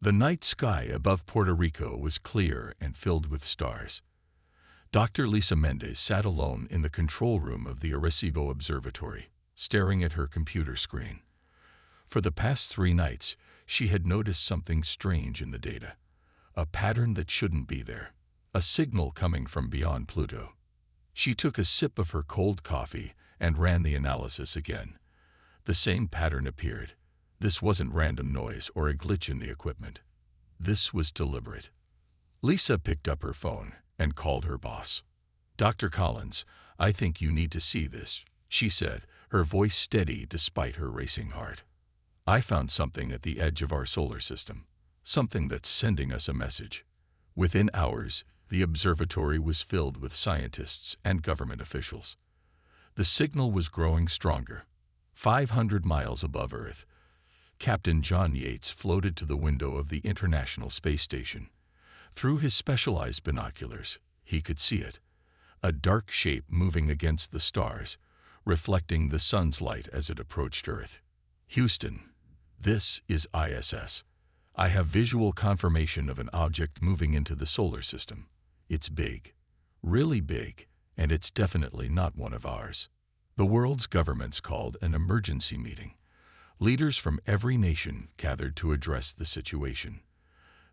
The night sky above Puerto Rico was clear and filled with stars. Dr. Lisa Mendez sat alone in the control room of the Arecibo Observatory, staring at her computer screen. For the past 3 nights, she had noticed something strange in the data, a pattern that shouldn't be there, a signal coming from beyond Pluto. She took a sip of her cold coffee and ran the analysis again. The same pattern appeared. This wasn't random noise or a glitch in the equipment. This was deliberate. Lisa picked up her phone and called her boss. "Dr. Collins, I think you need to see this," she said, her voice steady despite her racing heart. "I found something at the edge of our solar system, something that's sending us a message." Within hours, the observatory was filled with scientists and government officials. The signal was growing stronger. 500 miles above Earth, Captain John Yates floated to the window of the International Space Station. Through his specialized binoculars, he could see it, a dark shape moving against the stars, reflecting the sun's light as it approached Earth. "Houston, this is ISS. I have visual confirmation of an object moving into the solar system. It's big, really big, and it's definitely not one of ours." The world's governments called an emergency meeting. Leaders from every nation gathered to address the situation.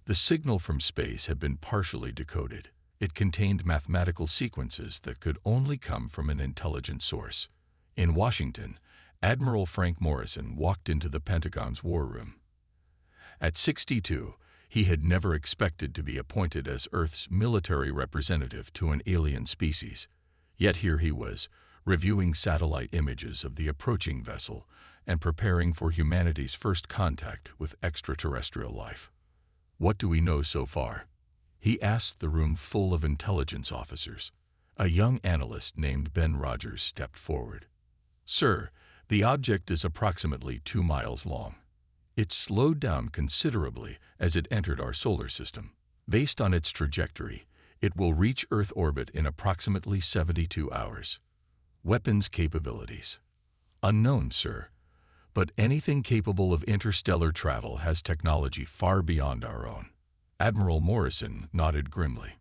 The signal from space had been partially decoded. It contained mathematical sequences that could only come from an intelligent source. In Washington, Admiral Frank Morrison walked into the Pentagon's war room. At 62, he had never expected to be appointed as Earth's military representative to an alien species. Yet here he was, reviewing satellite images of the approaching vessel and preparing for humanity's first contact with extraterrestrial life. "What do we know so far?" he asked the room full of intelligence officers. A young analyst named Ben Rogers stepped forward. "Sir, the object is approximately 2 miles long. It slowed down considerably as it entered our solar system. Based on its trajectory, it will reach Earth orbit in approximately 72 hours. Weapons capabilities: unknown, sir. But anything capable of interstellar travel has technology far beyond our own." Admiral Morrison nodded grimly.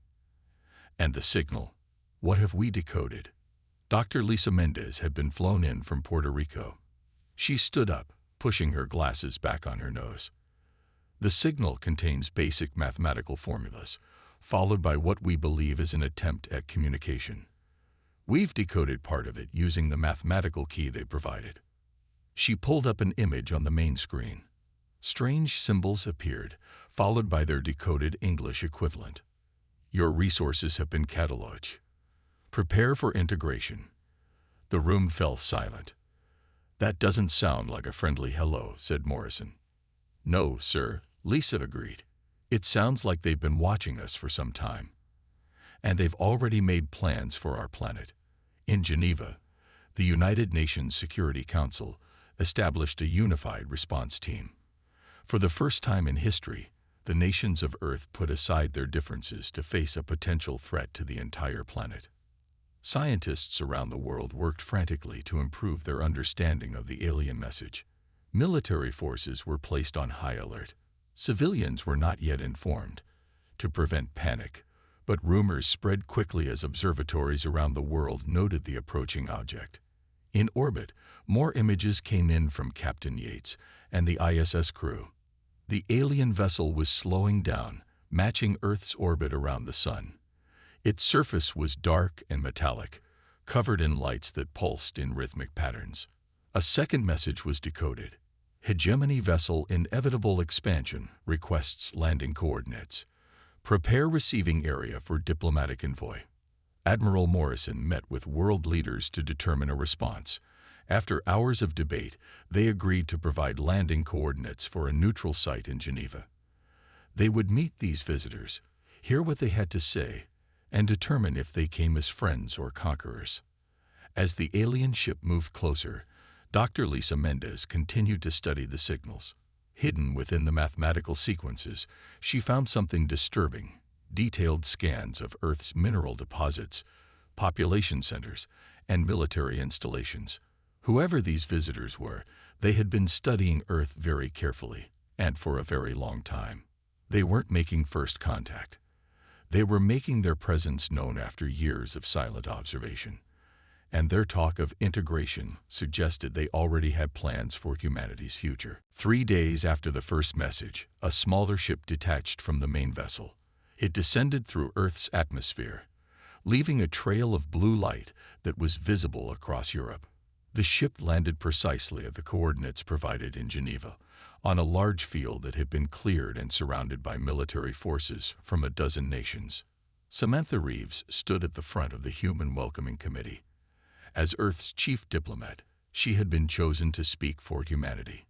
"And the signal? What have we decoded?" Dr. Lisa Mendez had been flown in from Puerto Rico. She stood up, pushing her glasses back on her nose. "The signal contains basic mathematical formulas, followed by what we believe is an attempt at communication. We've decoded part of it using the mathematical key they provided." She pulled up an image on the main screen. Strange symbols appeared, followed by their decoded English equivalent. "Your resources have been cataloged. Prepare for integration." The room fell silent. "That doesn't sound like a friendly hello," said Morrison. "No, sir," Lisa agreed. "It sounds like they've been watching us for some time. And they've already made plans for our planet." In Geneva, the United Nations Security Council established a unified response team. For the first time in history, the nations of Earth put aside their differences to face a potential threat to the entire planet. Scientists around the world worked frantically to improve their understanding of the alien message. Military forces were placed on high alert. Civilians were not yet informed, to prevent panic, but rumors spread quickly as observatories around the world noted the approaching object. In orbit, more images came in from Captain Yates and the ISS crew. The alien vessel was slowing down, matching Earth's orbit around the Sun. Its surface was dark and metallic, covered in lights that pulsed in rhythmic patterns. A second message was decoded. "Hegemony vessel inevitable expansion requests landing coordinates. Prepare receiving area for diplomatic envoy." Admiral Morrison met with world leaders to determine a response. After hours of debate, they agreed to provide landing coordinates for a neutral site in Geneva. They would meet these visitors, hear what they had to say, and determine if they came as friends or conquerors. As the alien ship moved closer, Dr. Lisa Mendez continued to study the signals. Hidden within the mathematical sequences, she found something disturbing: detailed scans of Earth's mineral deposits, population centers, and military installations. Whoever these visitors were, they had been studying Earth very carefully, and for a very long time. They weren't making first contact. They were making their presence known after years of silent observation, and their talk of integration suggested they already had plans for humanity's future. 3 days after the first message, a smaller ship detached from the main vessel. It descended through Earth's atmosphere, leaving a trail of blue light that was visible across Europe. The ship landed precisely at the coordinates provided in Geneva, on a large field that had been cleared and surrounded by military forces from a dozen nations. Samantha Reeves stood at the front of the Human Welcoming Committee. As Earth's chief diplomat, she had been chosen to speak for humanity.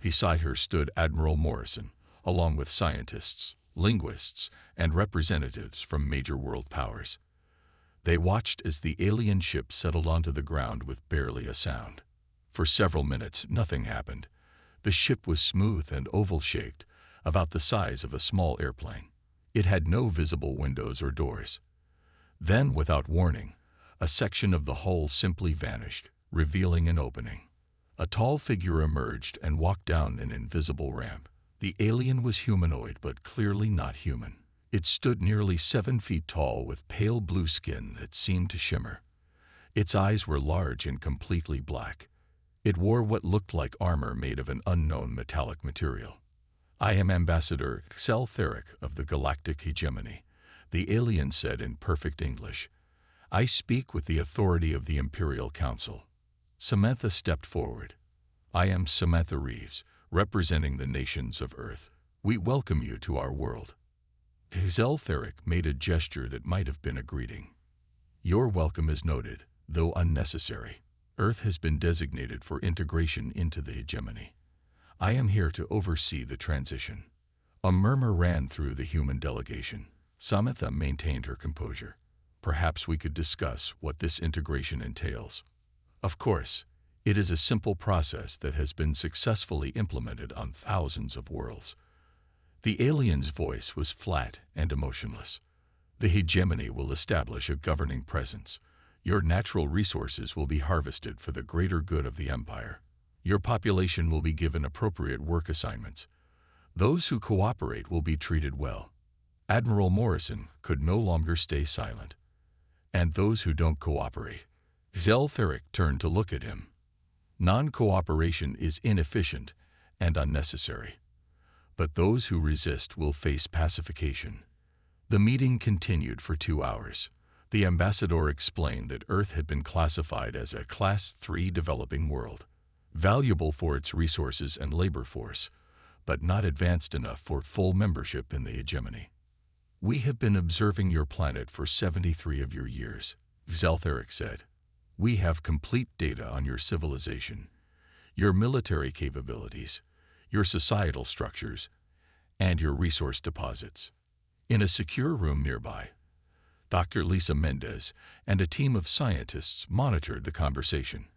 Beside her stood Admiral Morrison, along with scientists, linguists, and representatives from major world powers. They watched as the alien ship settled onto the ground with barely a sound. For several minutes, nothing happened. The ship was smooth and oval-shaped, about the size of a small airplane. It had no visible windows or doors. Then, without warning, a section of the hull simply vanished, revealing an opening. A tall figure emerged and walked down an invisible ramp. The alien was humanoid, but clearly not human. It stood nearly 7 feet tall with pale blue skin that seemed to shimmer. Its eyes were large and completely black. It wore what looked like armor made of an unknown metallic material. "I am Ambassador Xel Theric of the Galactic Hegemony," the alien said in perfect English. "I speak with the authority of the Imperial Council." Samantha stepped forward. "I am Samantha Reeves, representing the nations of Earth. We welcome you to our world." Xel Theric made a gesture that might have been a greeting. "Your welcome is noted, though unnecessary. Earth has been designated for integration into the hegemony. I am here to oversee the transition." A murmur ran through the human delegation. Samantha maintained her composure. "Perhaps we could discuss what this integration entails. Of course, it is a simple process that has been successfully implemented on thousands of worlds." The alien's voice was flat and emotionless. "The hegemony will establish a governing presence. Your natural resources will be harvested for the greater good of the empire. Your population will be given appropriate work assignments. Those who cooperate will be treated well." Admiral Morrison could no longer stay silent. "And those who don't cooperate?" Xel Theric turned to look at him. "Non-cooperation is inefficient and unnecessary. But those who resist will face pacification." The meeting continued for 2 hours. The ambassador explained that Earth had been classified as a Class 3 developing world, valuable for its resources and labor force, but not advanced enough for full membership in the hegemony. "We have been observing your planet for 73 of your years," Xel Theric said. "We have complete data on your civilization, your military capabilities, your societal structures, and your resource deposits." In a secure room nearby, Dr. Lisa Mendez and a team of scientists monitored the conversation.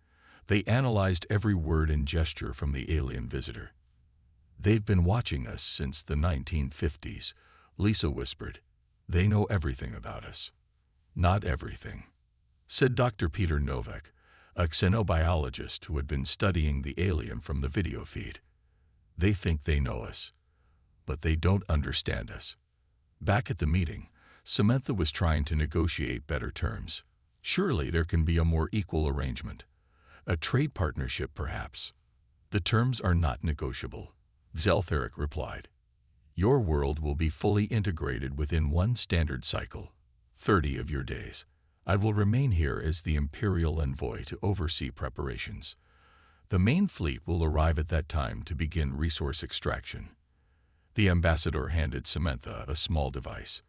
They analyzed every word and gesture from the alien visitor. "They've been watching us since the 1950s, Lisa whispered. "They know everything about us." "Not everything," said Dr. Peter Novak, a xenobiologist who had been studying the alien from the video feed. "They think they know us, but they don't understand us." Back at the meeting, Samantha was trying to negotiate better terms. "Surely there can be a more equal arrangement. A trade partnership, perhaps." "The terms are not negotiable," Xel Theric replied. "Your world will be fully integrated within one standard cycle, 30 of your days. I will remain here as the Imperial envoy to oversee preparations. The main fleet will arrive at that time to begin resource extraction." The ambassador handed Samantha a small device.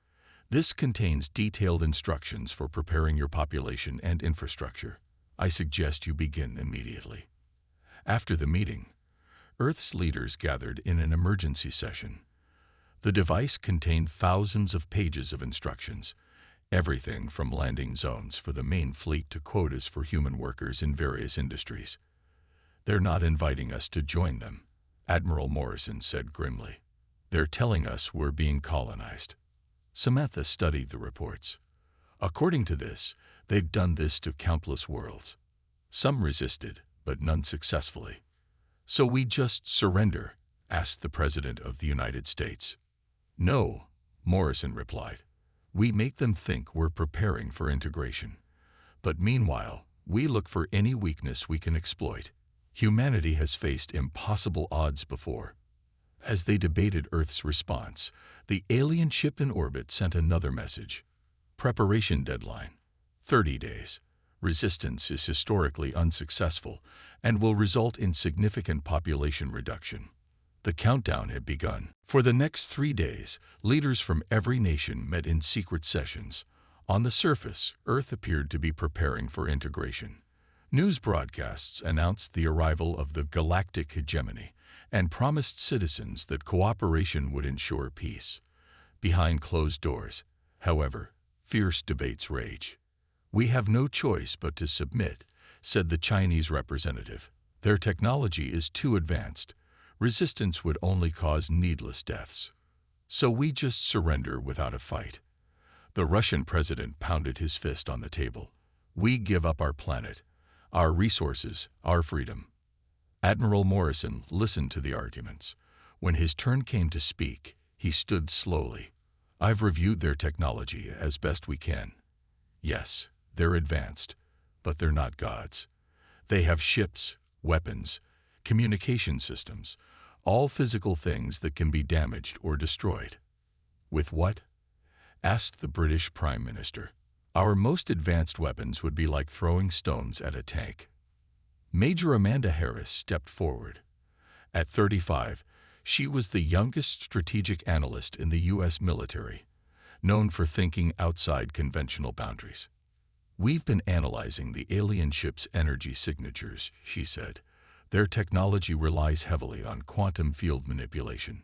"This contains detailed instructions for preparing your population and infrastructure. I suggest you begin immediately." After the meeting, Earth's leaders gathered in an emergency session. The device contained thousands of pages of instructions, everything from landing zones for the main fleet to quotas for human workers in various industries. "They're not inviting us to join them," Admiral Morrison said grimly. "They're telling us we're being colonized." Samantha studied the reports. "According to this, they've done this to countless worlds. Some resisted, but none successfully." "So we just surrender?" asked the President of the United States. No, Morrison replied. We make them think we're preparing for integration. But meanwhile, we look for any weakness we can exploit. Humanity has faced impossible odds before. As they debated Earth's response, the alien ship in orbit sent another message. Preparation deadline: 30 days. Resistance is historically unsuccessful and will result in significant population reduction. The countdown had begun. For the next 3 days, leaders from every nation met in secret sessions. On the surface, Earth appeared to be preparing for integration. News broadcasts announced the arrival of the Galactic Hegemony and promised citizens that cooperation would ensure peace. Behind closed doors, however, fierce debates rage. We have no choice but to submit, said the Chinese representative. Their technology is too advanced. Resistance would only cause needless deaths. So we just surrender without a fight. The Russian president pounded his fist on the table. We give up our planet, our resources, our freedom. Admiral Morrison listened to the arguments. When his turn came to speak, he stood slowly. I've reviewed their technology as best we can. Yes, they're advanced, but they're not gods. They have ships, weapons, communication systems, all physical things that can be damaged or destroyed. With what? Asked the British Prime Minister. Our most advanced weapons would be like throwing stones at a tank. Major Amanda Harris stepped forward. At 35, she was the youngest strategic analyst in the U.S. military, known for thinking outside conventional boundaries. We've been analyzing the alien ship's energy signatures, she said. Their technology relies heavily on quantum field manipulation.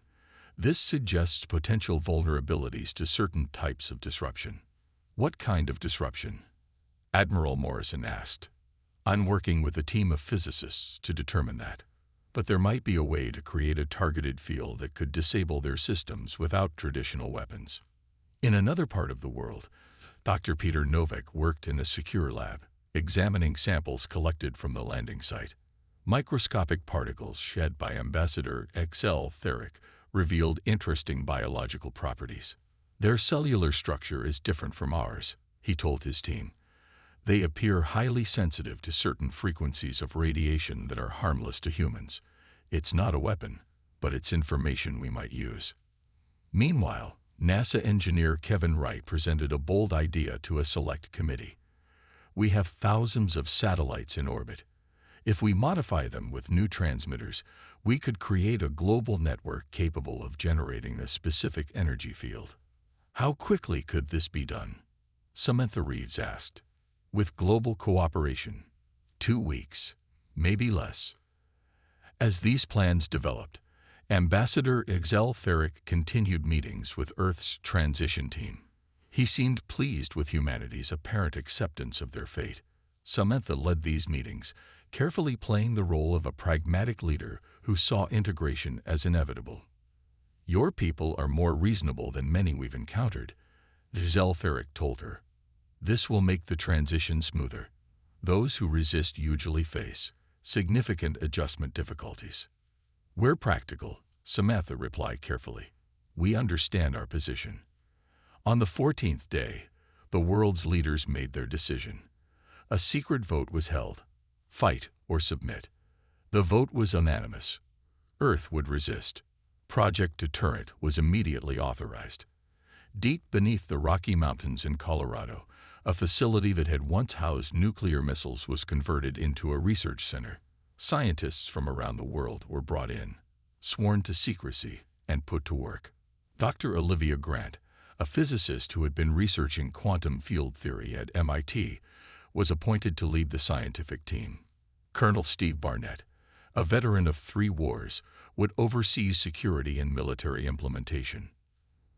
This suggests potential vulnerabilities to certain types of disruption. What kind of disruption? Admiral Morrison asked. I'm working with a team of physicists to determine that. But there might be a way to create a targeted field that could disable their systems without traditional weapons. In another part of the world, Dr. Peter Novak worked in a secure lab, examining samples collected from the landing site. Microscopic particles shed by Ambassador XL Theric revealed interesting biological properties. Their cellular structure is different from ours, he told his team. They appear highly sensitive to certain frequencies of radiation that are harmless to humans. It's not a weapon, but it's information we might use. Meanwhile, NASA engineer Kevin Wright presented a bold idea to a select committee. We have thousands of satellites in orbit. If we modify them with new transmitters, we could create a global network capable of generating a specific energy field. How quickly could this be done? Samantha Reeves asked. With global cooperation, 2 weeks, maybe less. As these plans developed, Ambassador XL Theric continued meetings with Earth's transition team. He seemed pleased with humanity's apparent acceptance of their fate. Samantha led these meetings, carefully playing the role of a pragmatic leader who saw integration as inevitable. Your people are more reasonable than many we've encountered, XL Theric told her. This will make the transition smoother. Those who resist usually face significant adjustment difficulties. We're practical, Samantha replied carefully. We understand our position. On the 14th day, the world's leaders made their decision. A secret vote was held. Fight or submit. The vote was unanimous. Earth would resist. Project Deterrent was immediately authorized. Deep beneath the Rocky Mountains in Colorado, a facility that had once housed nuclear missiles was converted into a research center. Scientists from around the world were brought in, sworn to secrecy, and put to work. Dr. Olivia Grant, a physicist who had been researching quantum field theory at MIT, was appointed to lead the scientific team. Colonel Steve Barnett, a veteran of 3 wars, would oversee security and military implementation.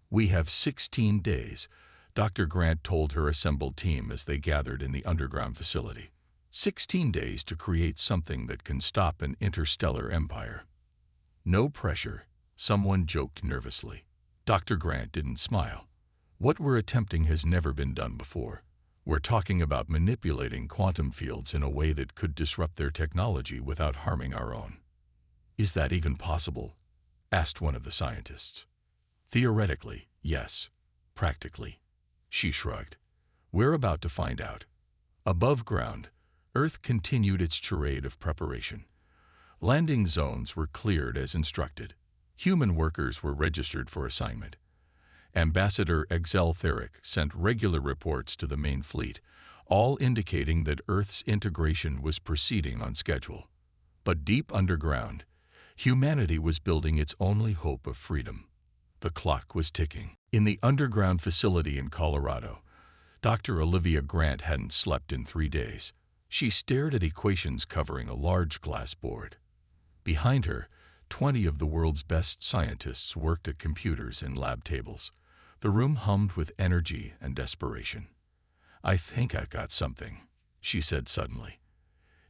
We have 16 days, Dr. Grant told her assembled team as they gathered in the underground facility. 16 days to create something that can stop an interstellar empire. No pressure, someone joked nervously. Dr. Grant didn't smile. What we're attempting has never been done before. We're talking about manipulating quantum fields in a way that could disrupt their technology without harming our own. Is that even possible? Asked one of the scientists. Theoretically, yes. Practically, she shrugged. We're about to find out. Above ground, Earth continued its charade of preparation. Landing zones were cleared as instructed. Human workers were registered for assignment. Ambassador Exel Theric sent regular reports to the main fleet, all indicating that Earth's integration was proceeding on schedule. But deep underground, humanity was building its only hope of freedom. The clock was ticking. In the underground facility in Colorado, Dr. Olivia Grant hadn't slept in 3 days. She stared at equations covering a large glass board. Behind her, 20 of the world's best scientists worked at computers and lab tables. The room hummed with energy and desperation. "I think I've got something," she said suddenly.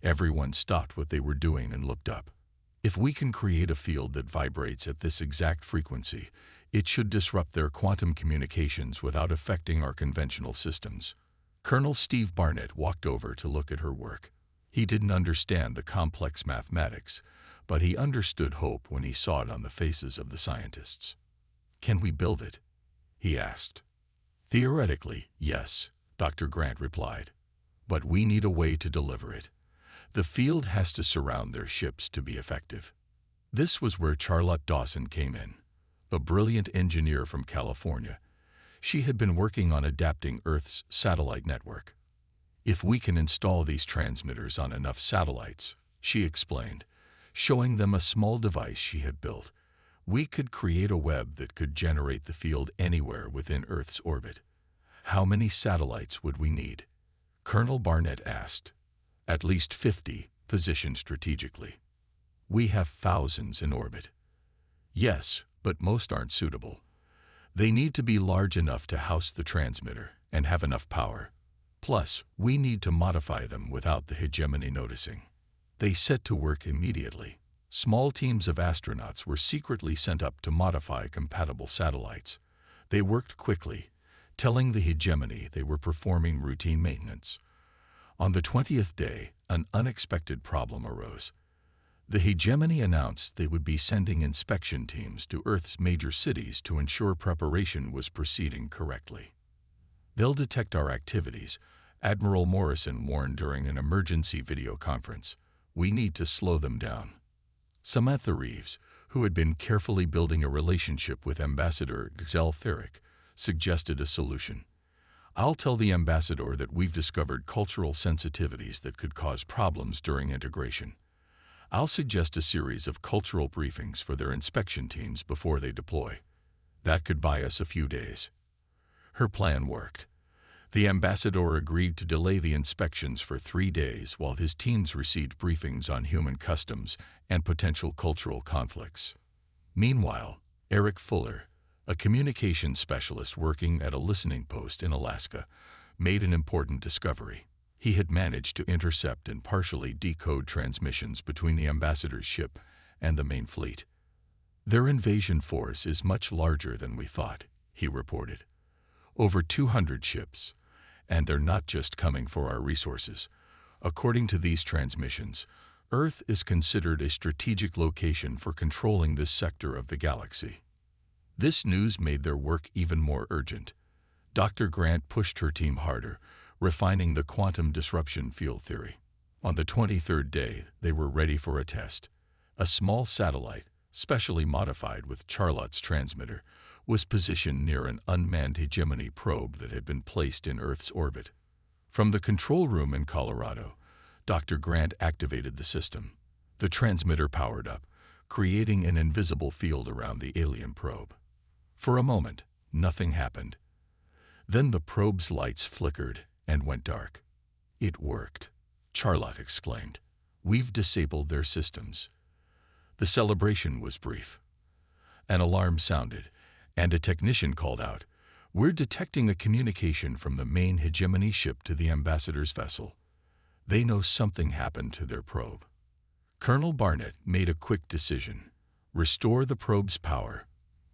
Everyone stopped what they were doing and looked up. "If we can create a field that vibrates at this exact frequency, it should disrupt their quantum communications without affecting our conventional systems." Colonel Steve Barnett walked over to look at her work. He didn't understand the complex mathematics, but he understood hope when he saw it on the faces of the scientists. "Can we build it?" he asked. "Theoretically, yes," Dr. Grant replied. "But we need a way to deliver it. The field has to surround their ships to be effective." This was where Charlotte Dawson came in, a brilliant engineer from California. She had been working on adapting Earth's satellite network. "If we can install these transmitters on enough satellites," she explained, showing them a small device she had built, "we could create a web that could generate the field anywhere within Earth's orbit." "How many satellites would we need?" Colonel Barnett asked. "At least 50, positioned strategically." "We have thousands in orbit." "Yes, but most aren't suitable. They need to be large enough to house the transmitter and have enough power. Plus, we need to modify them without the hegemony noticing." They set to work immediately. Small teams of astronauts were secretly sent up to modify compatible satellites. They worked quickly, telling the hegemony they were performing routine maintenance. On the 20th day, an unexpected problem arose. The hegemony announced they would be sending inspection teams to Earth's major cities to ensure preparation was proceeding correctly. "They'll detect our activities," Admiral Morrison warned during an emergency video conference. "We need to slow them down." Samantha Reeves, who had been carefully building a relationship with Ambassador Exel Theric, suggested a solution. "I'll tell the ambassador that we've discovered cultural sensitivities that could cause problems during integration. I'll suggest a series of cultural briefings for their inspection teams before they deploy. That could buy us a few days." Her plan worked. The ambassador agreed to delay the inspections for 3 days while his teams received briefings on human customs and potential cultural conflicts. Meanwhile, Eric Fuller, a communications specialist working at a listening post in Alaska, made an important discovery. He had managed to intercept and partially decode transmissions between the ambassador's ship and the main fleet. "Their invasion force is much larger than we thought," he reported. "Over 200 ships, and they're not just coming for our resources. According to these transmissions, Earth is considered a strategic location for controlling this sector of the galaxy." This news made their work even more urgent. Dr. Grant pushed her team harder, refining the quantum disruption field theory. On the 23rd day, they were ready for a test. A small satellite, specially modified with Charlotte's transmitter, was positioned near an unmanned hegemony probe that had been placed in Earth's orbit. From the control room in Colorado, Dr. Grant activated the system. The transmitter powered up, creating an invisible field around the alien probe. For a moment, nothing happened. Then the probe's lights flickered and went dark. "It worked," Charlotte exclaimed. "We've disabled their systems." The celebration was brief. An alarm sounded, and a technician called out, "We're detecting a communication from the main hegemony ship to the ambassador's vessel. They know something happened to their probe." Colonel Barnett made a quick decision. Restore the probe's power.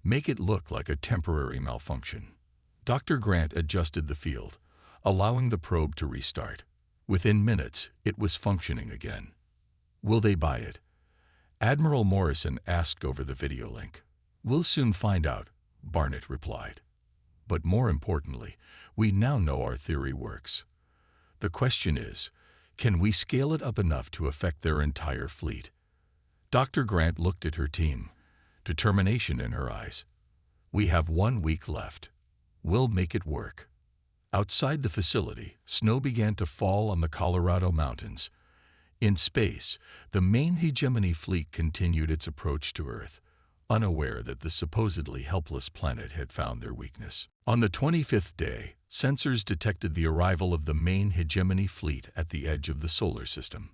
Make it look like a temporary malfunction. Dr. Grant adjusted the field, allowing the probe to restart. Within minutes, it was functioning again. "Will they buy it?" Admiral Morrison asked over the video link. "We'll soon find out," Barnett replied. But more importantly, we now know our theory works. The question is, can we scale it up enough to affect their entire fleet? Dr. Grant looked at her team, determination in her eyes. We have 1 week left. We'll make it work. Outside the facility, snow began to fall on the Colorado mountains. In space, the main hegemony fleet continued its approach to Earth, unaware that the supposedly helpless planet had found their weakness. On the 25th day, sensors detected the arrival of the main hegemony fleet at the edge of the solar system.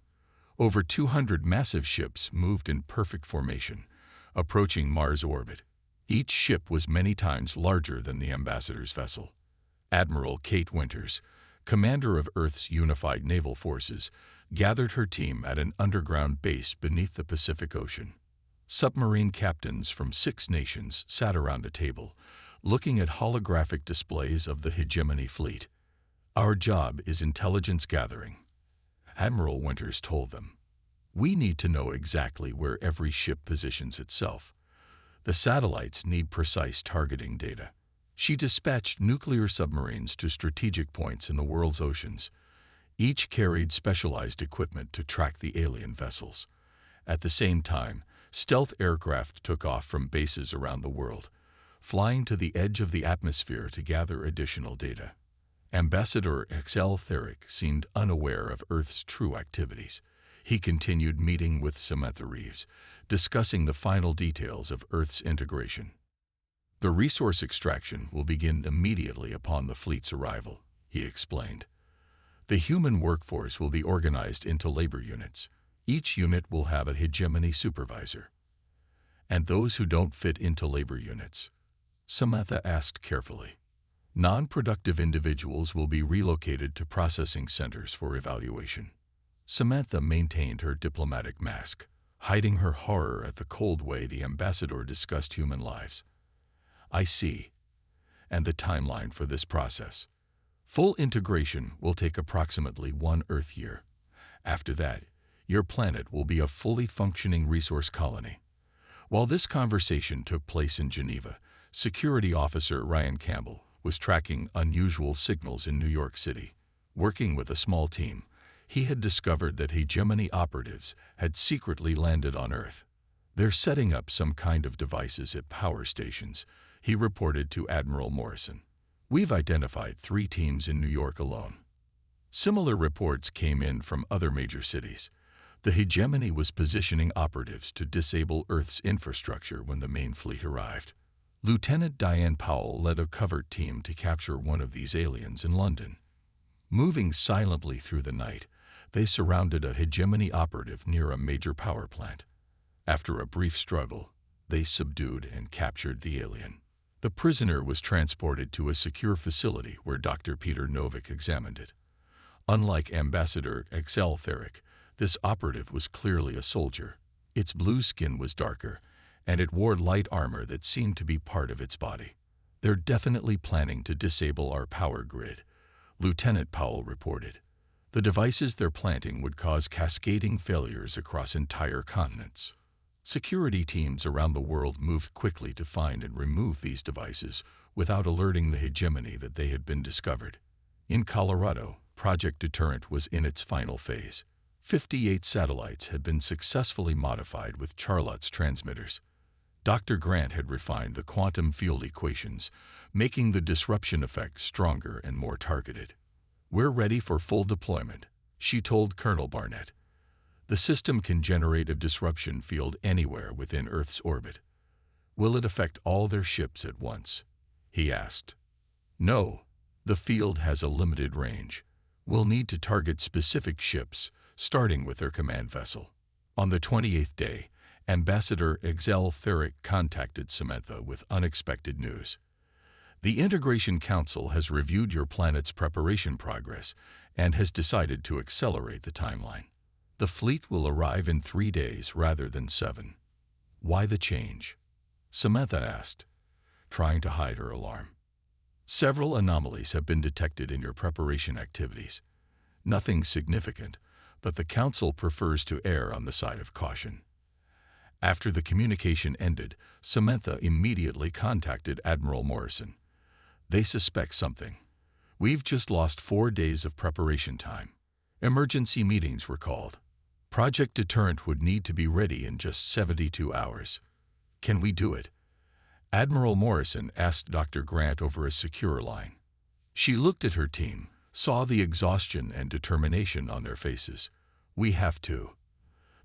Over 200 massive ships moved in perfect formation, approaching Mars' orbit. Each ship was many times larger than the ambassador's vessel. Admiral Kate Winters, commander of Earth's unified naval forces, gathered her team at an underground base beneath the Pacific Ocean. Submarine captains from 6 nations sat around a table, looking at holographic displays of the hegemony fleet. Our job is intelligence gathering, Admiral Winters told them. We need to know exactly where every ship positions itself. The satellites need precise targeting data. She dispatched nuclear submarines to strategic points in the world's oceans. Each carried specialized equipment to track the alien vessels. At the same time, stealth aircraft took off from bases around the world, flying to the edge of the atmosphere to gather additional data. Ambassador XL Theric seemed unaware of Earth's true activities. He continued meeting with Samantha Reeves, discussing the final details of Earth's integration. The resource extraction will begin immediately upon the fleet's arrival, he explained. The human workforce will be organized into labor units. Each unit will have a hegemony supervisor. And those who don't fit into labor units? Samantha asked carefully. Non-productive individuals will be relocated to processing centers for evaluation. Samantha maintained her diplomatic mask, hiding her horror at the cold way the ambassador discussed human lives. I see. And the timeline for this process? Full integration will take approximately 1 Earth year. After that, your planet will be a fully functioning resource colony. While this conversation took place in Geneva, Security Officer Ryan Campbell was tracking unusual signals in New York City. Working with a small team, he had discovered that hegemony operatives had secretly landed on Earth. They're setting up some kind of devices at power stations, he reported to Admiral Morrison. We've identified 3 teams in New York alone. Similar reports came in from other major cities. The hegemony was positioning operatives to disable Earth's infrastructure when the main fleet arrived. Lieutenant Diane Powell led a covert team to capture one of these aliens in London. Moving silently through the night, they surrounded a hegemony operative near a major power plant. After a brief struggle, they subdued and captured the alien. The prisoner was transported to a secure facility where Dr. Peter Novick examined it. Unlike Ambassador XL Theric, this operative was clearly a soldier. Its blue skin was darker, and it wore light armor that seemed to be part of its body. They're definitely planning to disable our power grid, Lieutenant Powell reported. The devices they're planting would cause cascading failures across entire continents. Security teams around the world moved quickly to find and remove these devices without alerting the hegemony that they had been discovered. In Colorado, Project Deterrent was in its final phase. 58 satellites had been successfully modified with Charlotte's transmitters. Dr. Grant had refined the quantum field equations, making the disruption effect stronger and more targeted. We're ready for full deployment, she told Colonel Barnett. The system can generate a disruption field anywhere within Earth's orbit. Will it affect all their ships at once? He asked. No, the field has a limited range. We'll need to target specific ships, starting with their command vessel. On the 28th day, Ambassador XL Theric contacted Samantha with unexpected news. The Integration Council has reviewed your planet's preparation progress and has decided to accelerate the timeline. The fleet will arrive in 3 days rather than 7. Why the change? Samantha asked, trying to hide her alarm. Several anomalies have been detected in your preparation activities. Nothing significant, but the Council prefers to err on the side of caution. After the communication ended, Samantha immediately contacted Admiral Morrison. They suspect something. We've just lost 4 days of preparation time. Emergency meetings were called. Project Deterrent would need to be ready in just 72 hours. Can we do it? Admiral Morrison asked Dr. Grant over a secure line. She looked at her team, saw the exhaustion and determination on their faces. We have to.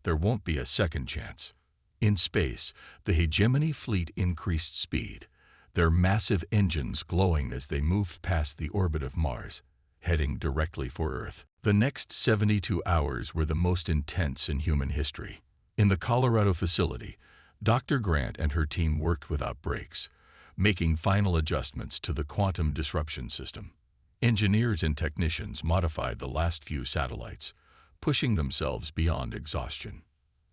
There won't be a second chance. In space, the hegemony fleet increased speed, their massive engines glowing as they moved past the orbit of Mars, heading directly for Earth. The next 72 hours were the most intense in human history. In the Colorado facility, Dr. Grant and her team worked without breaks, making final adjustments to the quantum disruption system. Engineers and technicians modified the last few satellites, pushing themselves beyond exhaustion.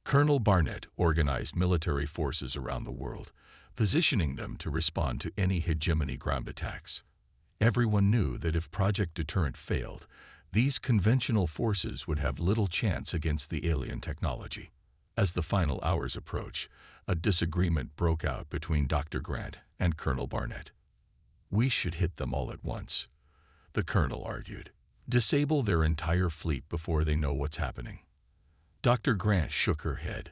Colonel Barnett organized military forces around the world, positioning them to respond to any hegemony ground attacks. Everyone knew that if Project Deterrent failed, these conventional forces would have little chance against the alien technology. As the final hours approached, a disagreement broke out between Dr. Grant and Colonel Barnett. We should hit them all at once, the colonel argued. Disable their entire fleet before they know what's happening. Dr. Grant shook her head.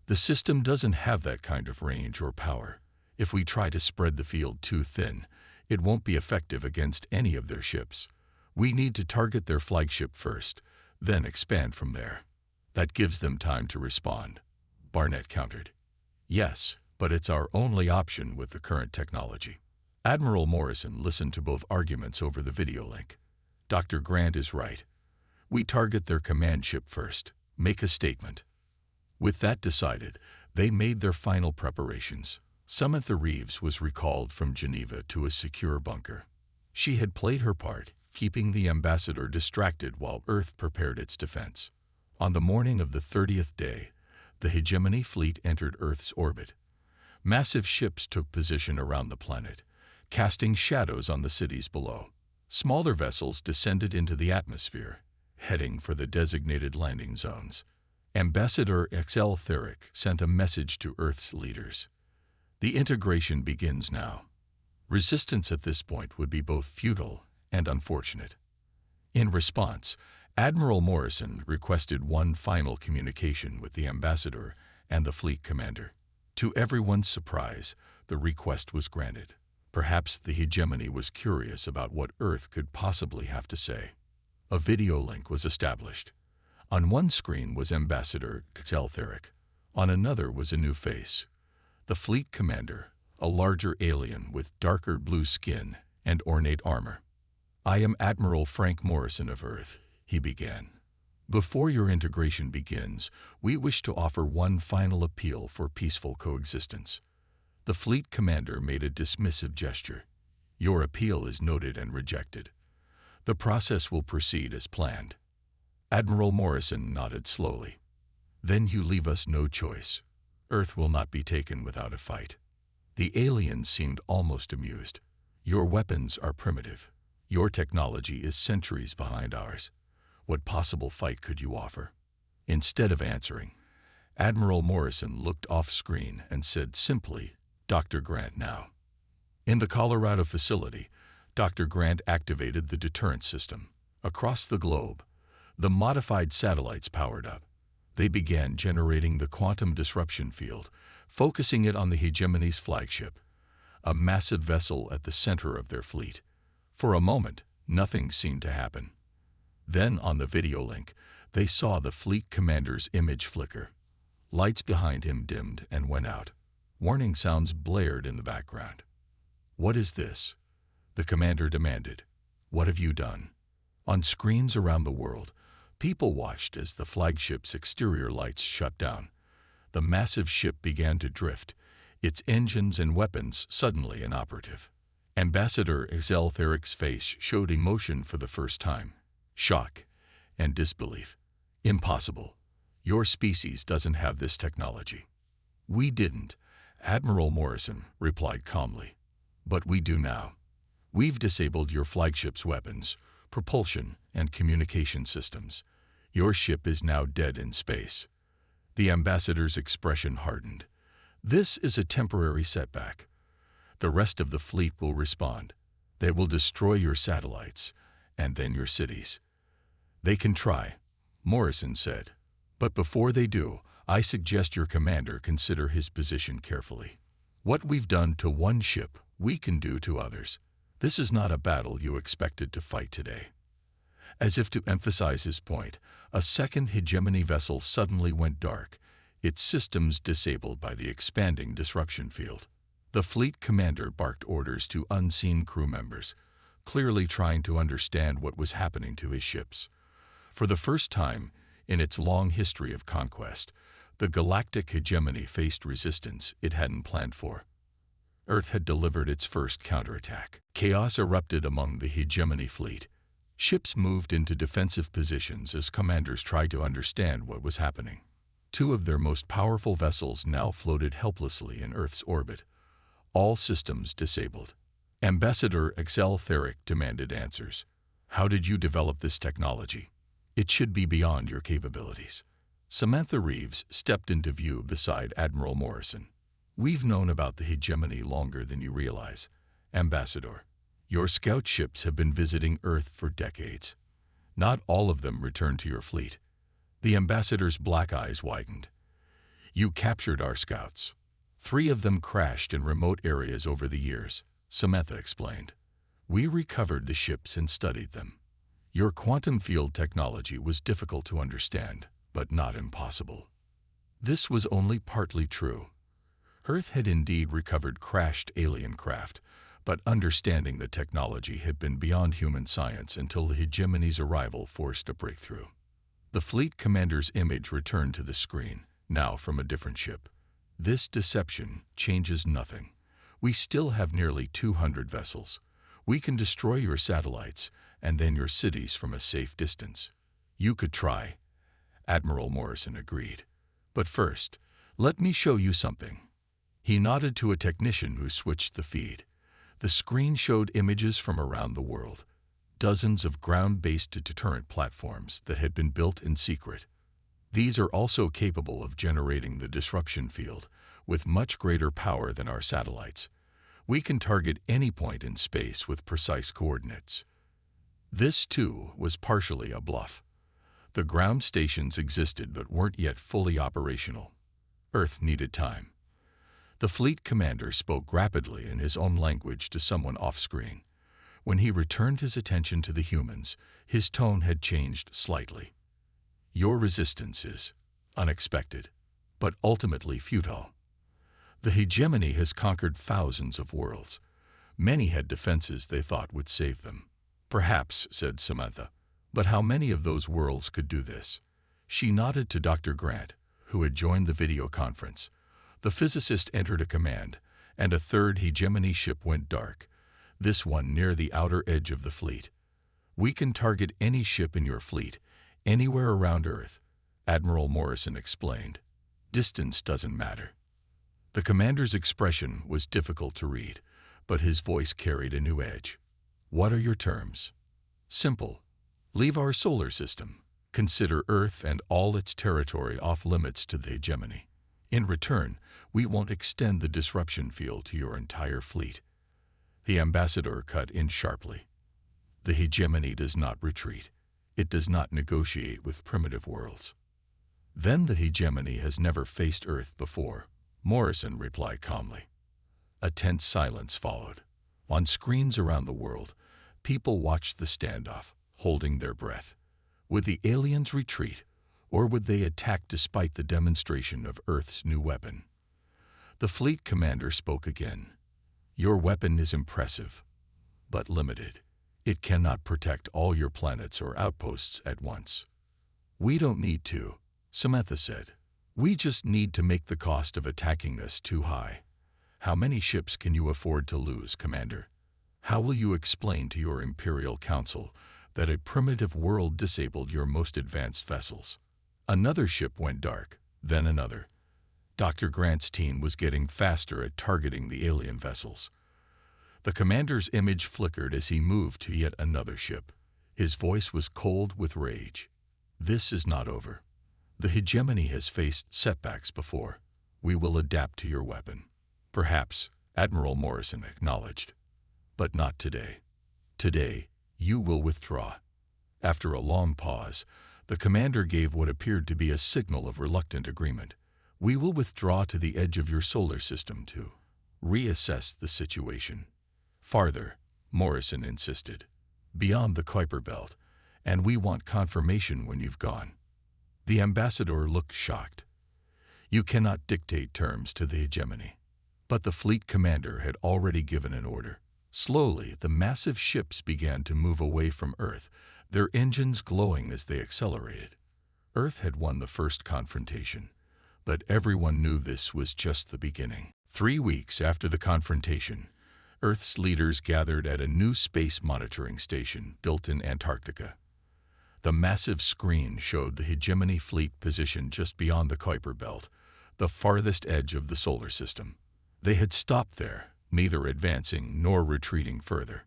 The system doesn't have that kind of range or power. If we try to spread the field too thin, it won't be effective against any of their ships. We need to target their flagship first, then expand from there. That gives them time to respond, Barnett countered. Yes, but it's our only option with the current technology. Admiral Morrison listened to both arguments over the video link. Dr. Grant is right. We target their command ship first. Make a statement. With that decided, they made their final preparations. Samantha Reeves was recalled from Geneva to a secure bunker. She had played her part, keeping the ambassador distracted while Earth prepared its defense. On the morning of the 30th day, the hegemony fleet entered Earth's orbit. Massive ships took position around the planet, casting shadows on the cities below. Smaller vessels descended into the atmosphere, heading for the designated landing zones. Ambassador XL Theric sent a message to Earth's leaders. The integration begins now. Resistance at this point would be both futile and unfortunate. In response, Admiral Morrison requested one final communication with the ambassador and the fleet commander. To everyone's surprise, the request was granted. Perhaps the hegemony was curious about what Earth could possibly have to say. A video link was established. On one screen was Ambassador XL Theric. On another was a new face. The fleet commander, a larger alien with darker blue skin and ornate armor. I am Admiral Frank Morrison of Earth, he began. Before your integration begins, we wish to offer one final appeal for peaceful coexistence. The fleet commander made a dismissive gesture. Your appeal is noted and rejected. The process will proceed as planned. Admiral Morrison nodded slowly. Then you leave us no choice. Earth will not be taken without a fight. The aliens seemed almost amused. Your weapons are primitive. Your technology is centuries behind ours. What possible fight could you offer? Instead of answering, Admiral Morrison looked off-screen and said simply, Dr. Grant now. In the Colorado facility, Dr. Grant activated the deterrent system. Across the globe, the modified satellites powered up. They began generating the quantum disruption field, focusing it on the hegemony's flagship, a massive vessel at the center of their fleet. For a moment, nothing seemed to happen. Then, on the video link, they saw the fleet commander's image flicker. Lights behind him dimmed and went out. Warning sounds blared in the background. What is this? The commander demanded. What have you done? On screens around the world, people watched as the flagship's exterior lights shut down. The massive ship began to drift, its engines and weapons suddenly inoperative. Ambassador XL Theric's face showed emotion for the first time. Shock and disbelief. Impossible. Your species doesn't have this technology. We didn't, Admiral Morrison replied calmly. But we do now. We've disabled your flagship's weapons, propulsion, and communication systems. Your ship is now dead in space. The ambassador's expression hardened. This is a temporary setback. The rest of the fleet will respond. They will destroy your satellites, and then your cities. They can try, Morrison said. But before they do, I suggest your commander consider his position carefully. What we've done to one ship, we can do to others. This is not a battle you expected to fight today. As if to emphasize his point, a second hegemony vessel suddenly went dark, its systems disabled by the expanding disruption field. The fleet commander barked orders to unseen crew members, clearly trying to understand what was happening to his ships. For the first time in its long history of conquest, the galactic hegemony faced resistance it hadn't planned for. Earth had delivered its first counterattack. Chaos erupted among the hegemony fleet. Ships moved into defensive positions as commanders tried to understand what was happening. Two of their most powerful vessels now floated helplessly in Earth's orbit, all systems disabled. Ambassador Excel Theric demanded answers. How did you develop this technology? It should be beyond your capabilities. Samantha Reeves stepped into view beside Admiral Morrison. We've known about the hegemony longer than you realize, Ambassador. Your scout ships have been visiting Earth for decades. Not all of them returned to your fleet. The ambassador's black eyes widened. You captured our scouts. 3 of them crashed in remote areas over the years, Samantha explained. We recovered the ships and studied them. Your quantum field technology was difficult to understand, but not impossible. This was only partly true. Earth had indeed recovered crashed alien craft, but understanding the technology had been beyond human science until the hegemony's arrival forced a breakthrough. The fleet commander's image returned to the screen, now from a different ship. This deception changes nothing. We still have nearly 200 vessels. We can destroy your satellites and then your cities from a safe distance. You could try, Admiral Morrison agreed. But first, let me show you something. He nodded to a technician who switched the feed. The screen showed images from around the world, dozens of ground-based deterrent platforms that had been built in secret. These are also capable of generating the disruption field with much greater power than our satellites. We can target any point in space with precise coordinates. This, too, was partially a bluff. The ground stations existed but weren't yet fully operational. Earth needed time. The fleet commander spoke rapidly in his own language to someone off-screen. When he returned his attention to the humans, his tone had changed slightly. Your resistance is unexpected, but ultimately futile. The hegemony has conquered thousands of worlds. Many had defenses they thought would save them. Perhaps, said Samantha, but how many of those worlds could do this? She nodded to Dr. Grant, who had joined the video conference. The physicist entered a command, and a third hegemony ship went dark, this one near the outer edge of the fleet. We can target any ship in your fleet, anywhere around Earth, Admiral Morrison explained. Distance doesn't matter. The commander's expression was difficult to read, but his voice carried a new edge. What are your terms? Simple. Leave our solar system. Consider Earth and all its territory off limits to the hegemony. In return, we won't extend the disruption field to your entire fleet. The ambassador cut in sharply. The hegemony does not retreat. It does not negotiate with primitive worlds. Then the hegemony has never faced Earth before, Morrison replied calmly. A tense silence followed. On screens around the world, people watched the standoff, holding their breath. Would the aliens retreat, or would they attack despite the demonstration of Earth's new weapon? The fleet commander spoke again. Your weapon is impressive, but limited. It cannot protect all your planets or outposts at once. We don't need to, Samantha said. We just need to make the cost of attacking us too high. How many ships can you afford to lose, Commander? How will you explain to your Imperial Council that a primitive world disabled your most advanced vessels? Another ship went dark, then another. Dr. Grant's team was getting faster at targeting the alien vessels. The commander's image flickered as he moved to yet another ship. His voice was cold with rage. This is not over. The hegemony has faced setbacks before. We will adapt to your weapon. Perhaps, Admiral Morrison acknowledged. But not today. Today, you will withdraw. After a long pause, the commander gave what appeared to be a signal of reluctant agreement. We will withdraw to the edge of your solar system to reassess the situation. Farther, Morrison insisted. Beyond the Kuiper Belt, and we want confirmation when you've gone. The ambassador looked shocked. You cannot dictate terms to the hegemony. But the fleet commander had already given an order. Slowly, the massive ships began to move away from Earth, their engines glowing as they accelerated. Earth had won the first confrontation, but everyone knew this was just the beginning. 3 weeks after the confrontation, Earth's leaders gathered at a new space monitoring station built in Antarctica. The massive screen showed the hegemony fleet positioned just beyond the Kuiper Belt, the farthest edge of the solar system. They had stopped there, neither advancing nor retreating further.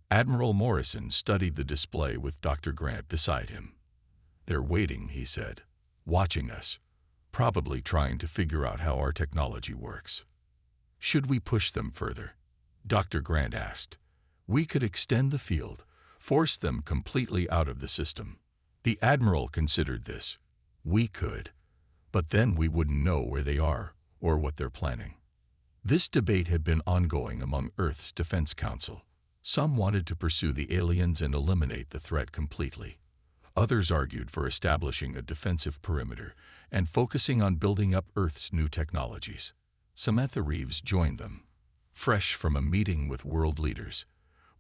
Admiral Morrison studied the display with Dr. Grant beside him. They're waiting, he said, watching us, probably trying to figure out how our technology works. Should we push them further? Dr. Grant asked. We could extend the field, force them completely out of the system. The Admiral considered this. We could, but then we wouldn't know where they are or what they're planning. This debate had been ongoing among Earth's Defense Council. Some wanted to pursue the aliens and eliminate the threat completely. Others argued for establishing a defensive perimeter and focusing on building up Earth's new technologies. Samantha Reeves joined them. Fresh from a meeting with world leaders,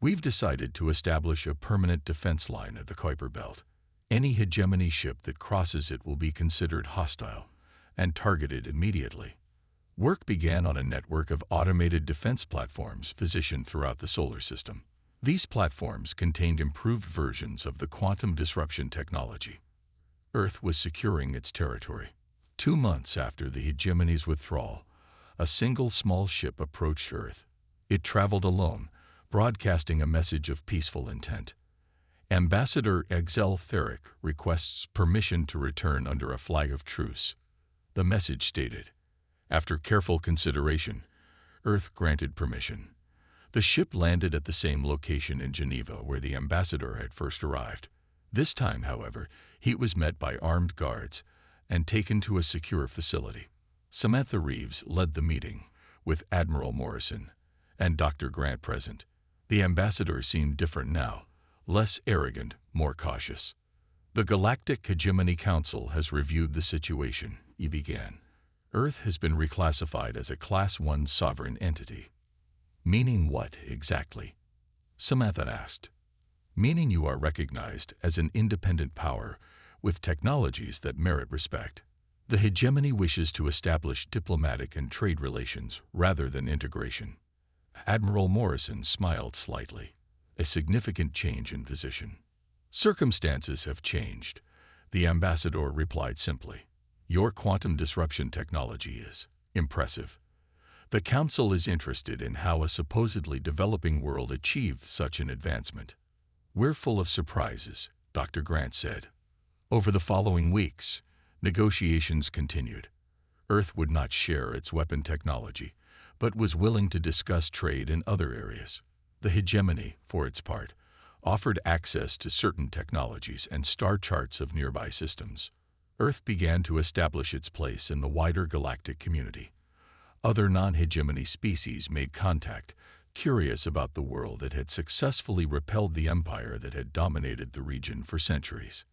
we've decided to establish a permanent defense line at the Kuiper Belt. Any hegemony ship that crosses it will be considered hostile and targeted immediately. Work began on a network of automated defense platforms positioned throughout the solar system. These platforms contained improved versions of the quantum disruption technology. Earth was securing its territory. 2 months after the hegemony's withdrawal, a single small ship approached Earth. It traveled alone, broadcasting a message of peaceful intent. Ambassador Exel Theric requests permission to return under a flag of truce. The message stated, after careful consideration, Earth granted permission. The ship landed at the same location in Geneva where the ambassador had first arrived. This time, however, he was met by armed guards and taken to a secure facility. Samantha Reeves led the meeting, with Admiral Morrison and Dr. Grant present. The ambassador seemed different now, less arrogant, more cautious. The Galactic Hegemony Council has reviewed the situation, he began. Earth has been reclassified as a Class 1 sovereign entity. Meaning what, exactly? Samantha asked. Meaning you are recognized as an independent power with technologies that merit respect. The hegemony wishes to establish diplomatic and trade relations rather than integration. Admiral Morrison smiled slightly, a significant change in position. Circumstances have changed, the ambassador replied simply. Your quantum disruption technology is impressive. The Council is interested in how a supposedly developing world achieved such an advancement. We're full of surprises, Dr. Grant said. Over the following weeks, negotiations continued. Earth would not share its weapon technology, but was willing to discuss trade in other areas. The hegemony, for its part, offered access to certain technologies and star charts of nearby systems. Earth began to establish its place in the wider galactic community. Other non-hegemony species made contact, curious about the world that had successfully repelled the empire that had dominated the region for centuries.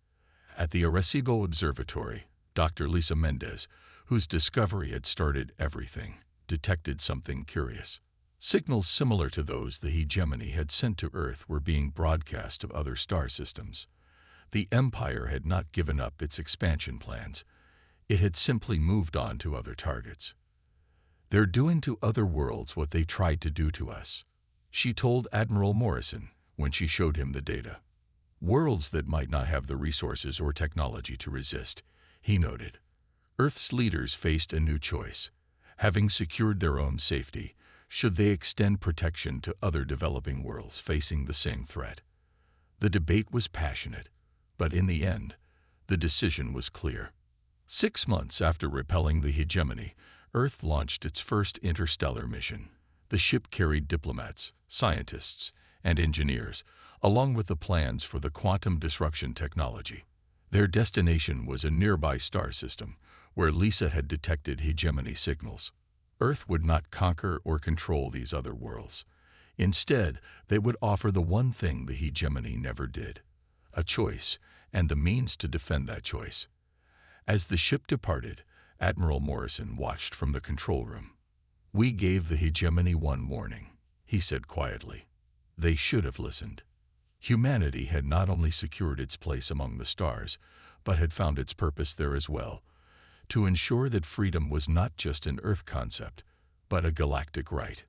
At the Arecibo Observatory, Dr. Lisa Mendez, whose discovery had started everything, detected something curious. Signals similar to those the hegemony had sent to Earth were being broadcast to other star systems. The Empire had not given up its expansion plans. It had simply moved on to other targets. They're doing to other worlds what they tried to do to us, she told Admiral Morrison when she showed him the data. Worlds that might not have the resources or technology to resist, he noted. Earth's leaders faced a new choice. Having secured their own safety, should they extend protection to other developing worlds facing the same threat? The debate was passionate, but in the end, the decision was clear. 6 months after repelling the hegemony, Earth launched its first interstellar mission. The ship carried diplomats, scientists, and engineers, along with the plans for the quantum disruption technology. Their destination was a nearby star system, where Lisa had detected hegemony signals. Earth would not conquer or control these other worlds. Instead, they would offer the one thing the hegemony never did: a choice, and the means to defend that choice. As the ship departed, Admiral Morrison watched from the control room. "We gave the hegemony one warning," he said quietly. "They should have listened." Humanity had not only secured its place among the stars, but had found its purpose there as well, to ensure that freedom was not just an Earth concept, but a galactic right.